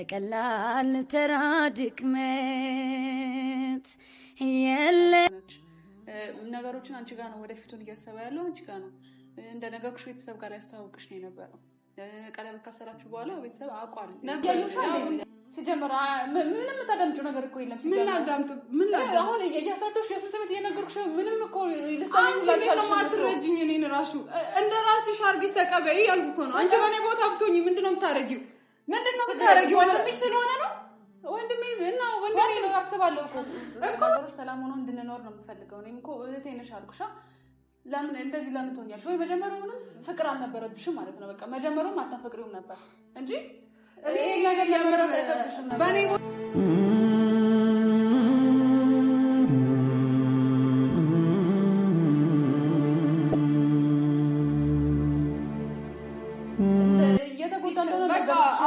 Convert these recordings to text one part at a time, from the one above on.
እንደቀላል ተራ ድክመት የለም። ነገሮችን አንቺ ጋር ነው ወደፊቱን እያሰበ ያለው አንቺ ጋር ነው። እንደ ነገርኩሽ ቤተሰብ ጋር ያስተዋውቅሽ ነው የነበረው። ቀለበት ካሰራችሁ በኋላ ቤተሰብ አቋል ሲጀምር ምንም ታዳምጪው ነገር እኮ የለም። ሲጀምር ምን ላዳምጥ አሁን እያስረዳሁሽ የሱን ስሜት እየነገርኩሽ ምንም እኮ ልሳንሽ አትረጂኝ። እኔን ራሱ እንደ ራስሽ አድርጊሽ ተቀበይ ያልኩ እኮ ነው። አንቺ በእኔ ቦታ ብትሆኚ ምንድነው የምታረጊው? ወንድምሽ ስለሆነ ነው። ወንድሜ እና ወንድሜ ነው አስባለሁ እኮ ነገሮች ሰላም ሆኖ እንድንኖር ነው የምፈልገው። እኔም እኮ እህቴ ነሽ አልኩሽ። ለምን እንደዚህ ለምን ትሆኛለሽ? ወይ መጀመሪያውንም ፍቅር አልነበረብሽም ማለት ነው። በቃ መጀመሪያውም አታፈቅሪውም ነበር እንጂ ይሄ ነገር ለምረው ተከብሽም ነበር በእኔ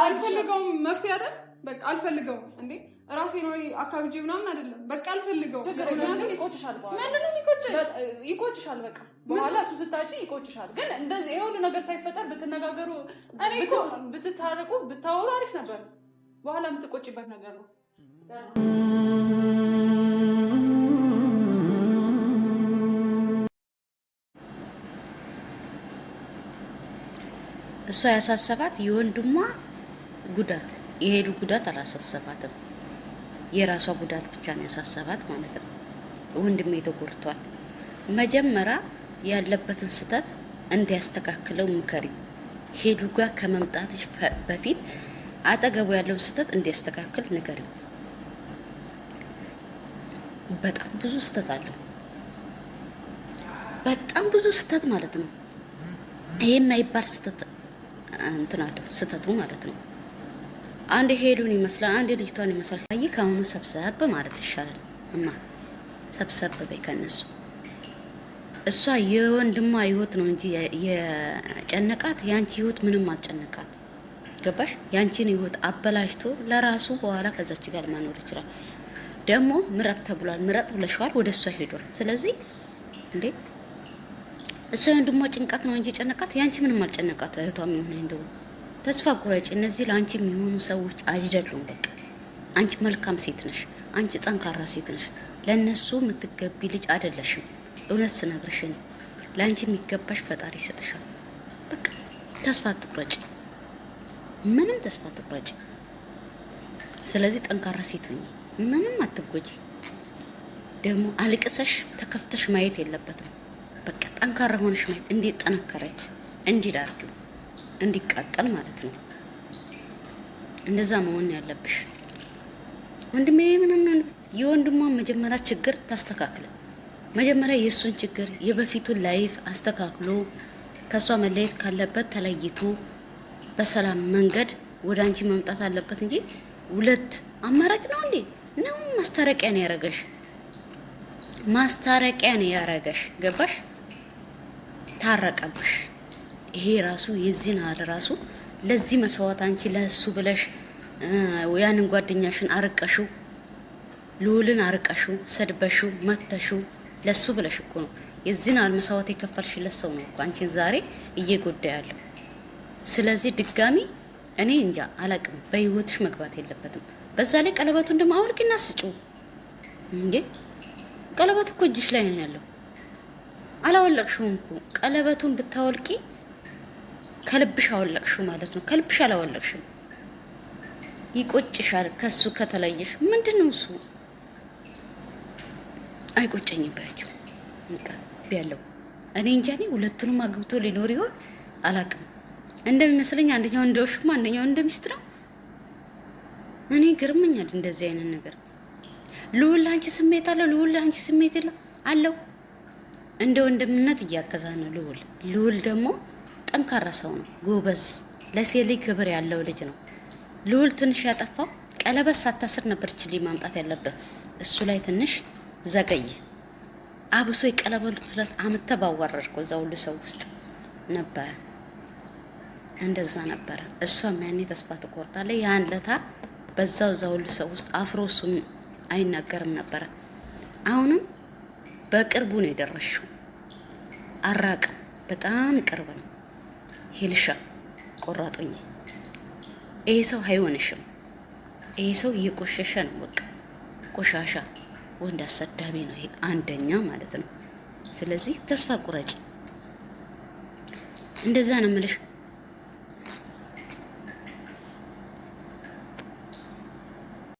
አልፈልገውም። መፍትሄ አይደል? በቃ አልፈልገውም። እንዴ ራሴ ነው አካብጄ ምናምን አይደለም። በቃ አልፈልገውም። ምክንያቱም ይቆጭሻል። ምንድነው ይቆጭሻል። በቃ በኋላ እሱ ስታጪ ይቆጭሻል። ግን እንደዚህ ይሄ ሁሉ ነገር ሳይፈጠር ብትነጋገሩ፣ ብትታረቁ፣ ብታወሩ አሪፍ ነበር። በኋላ የምትቆጭበት ነገር ነው። እሷ ያሳሰባት የወንድሟ ጉዳት፣ የሄዱ ጉዳት አላሳሰባትም። የራሷ ጉዳት ብቻ ነው ያሳሰባት ማለት ነው። ወንድሜ ተጎድቷል። መጀመሪያ ያለበትን ስህተት እንዲያስተካክለው ምከሪ። ሄዱ ጋር ከመምጣትሽ በፊት አጠገቡ ያለውን ስህተት እንዲያስተካክል ንገሪ። በጣም ብዙ ስህተት አለው። በጣም ብዙ ስህተት ማለት ነው። ይሄ የማይባል ስህተት እንትን አለው ስህተቱ ማለት ነው። አንድ ሄዱን ይመስላል፣ አንድ ልጅቷን ይመስላል። አይ ካሁኑ ሰብሰብ ማለት ይሻላል። እማ ሰብሰብ በይ ከነሱ። እሷ የወንድሟ ህይወት ነው እንጂ የጨነቃት ያንቺ ህይወት ምንም አልጨነቃት። ገባሽ? ያንቺን ህይወት አበላሽቶ ለራሱ በኋላ ከዛች ጋር ማኖር ይችላል። ደግሞ ምረጥ ተብሏል። ምረጥ ብለሽዋል። ወደ እሷ ሄዷል። ስለዚህ እንዴ እሷ የወንድሟ ጭንቀት ነው እንጂ ጨነቃት ያንቺ ምንም አልጨነቃት። እህቷም ይሆነ እንደው ተስፋ ቁረጭ። እነዚህ ለአንቺ የሚሆኑ ሰዎች አይደሉም። በቃ አንቺ መልካም ሴት ነሽ። አንቺ ጠንካራ ሴት ነሽ። ለነሱ የምትገቢ ልጅ አይደለሽም። እውነት ስነግርሽ ነው። ለአንቺ የሚገባሽ ፈጣሪ ይሰጥሻል። በቃ ተስፋ አትቁረጭ። ምንም ተስፋ አትቁረጭ። ስለዚህ ጠንካራ ሴት ሁኚ። ምንም አትጎጂ። ደግሞ አልቅሰሽ ተከፍተሽ ማየት የለበትም። በቃ ጠንካራ ሆነሽ ማየት እንዴት ጠነከረች እንዲዳርጊው እንዲቃጠል ማለት ነው። እንደዛ መሆን ያለብሽ ወንድሜ። ምንም የወንድሟን መጀመሪያ ችግር ታስተካክለ። መጀመሪያ የእሱን ችግር የበፊቱን ላይፍ አስተካክሎ ከሷ መለየት ካለበት ተለይቶ በሰላም መንገድ ወደ አንቺ መምጣት አለበት እንጂ ሁለት አማራጭ ነው እንዴ? ነው ማስታረቂያ ነው ያረገሽ። ማስታረቂያ ነው ያረገሽ። ገባሽ? ታረቀብሽ። ይሄ ራሱ የዚህን አለ ራሱ ለዚህ መስዋዕት አንቺ ለሱ ብለሽ ያንን ጓደኛሽን አርቀሽው፣ ልዑልን አርቀሽው፣ ሰድበሽው፣ መተሽው ለሱ ብለሽ እኮ ነው የዚህን አለ መስዋዕት የከፈልሽለት ሰው ነው እኮ አንቺን ዛሬ እየጎዳ ያለው። ስለዚህ ድጋሚ እኔ እንጃ አላቅም፣ በህይወትሽ መግባት የለበትም። በዛ ላይ ቀለበቱን ደግሞ አውልቂና ስጪው እንዴ! ቀለበቱ እኮ እጅሽ ላይ ነው ያለው። አላወለቅሽውም እኮ ቀለበቱን ብታወልቂ ከልብሽ አወለቅሽው ማለት ነው። ከልብሽ አላወለቅሽም። ይቆጭሻል ከሱ ከተለየሽ። ምንድነው እሱ? አይቆጨኝም ባያችሁ እንካ ቢያለው እኔ እንጃ። እኔ ሁለቱንም አግብቶ ሊኖር ይሆን አላቅም። እንደሚመስለኝ አንደኛው እንደውሽማ አንደኛው እንደሚስት ነው። እኔ ግርመኛል እንደዚህ አይነት ነገር። ልዑል አንቺ ስሜት አለው፣ ልዑል አንቺ ስሜት የለው አለው። እንደ ወንድምነት እያገዛ ነው ልዑል። ልዑል ደግሞ ጠንካራ ሰው ነው፣ ጎበዝ፣ ለሴት ልጅ ክብር ያለው ልጅ ነው። ልዑል ትንሽ ያጠፋው ቀለበት ሳታስር ነበር ችሊ ማምጣት ያለበት። እሱ ላይ ትንሽ ዘገየ። አብሶ የቀለበቱ ስለት አመተ ባዋረድከው እዛ ሁሉ ሰው ውስጥ ነበረ። እንደዛ ነበረ። እሷም ያኔ ተስፋ ትቆርጣለች። ያን ለታ በዛው እዛ ሁሉ ሰው ውስጥ አፍሮ እሱም አይናገርም ነበረ። አሁንም በቅርቡ ነው የደረሽው። አራቅም፣ በጣም ቅርብ ነው። ሄልሻ ቆራጦኝ ይሄ ሰው አይሆንሽም። ይሄ ሰው እየቆሸሸ ነው። በቃ ቆሻሻ ወንድ አሰዳቢ ነው ይሄ አንደኛ ማለት ነው። ስለዚህ ተስፋ ቁረጭ። እንደዛ ነው የምልሽ።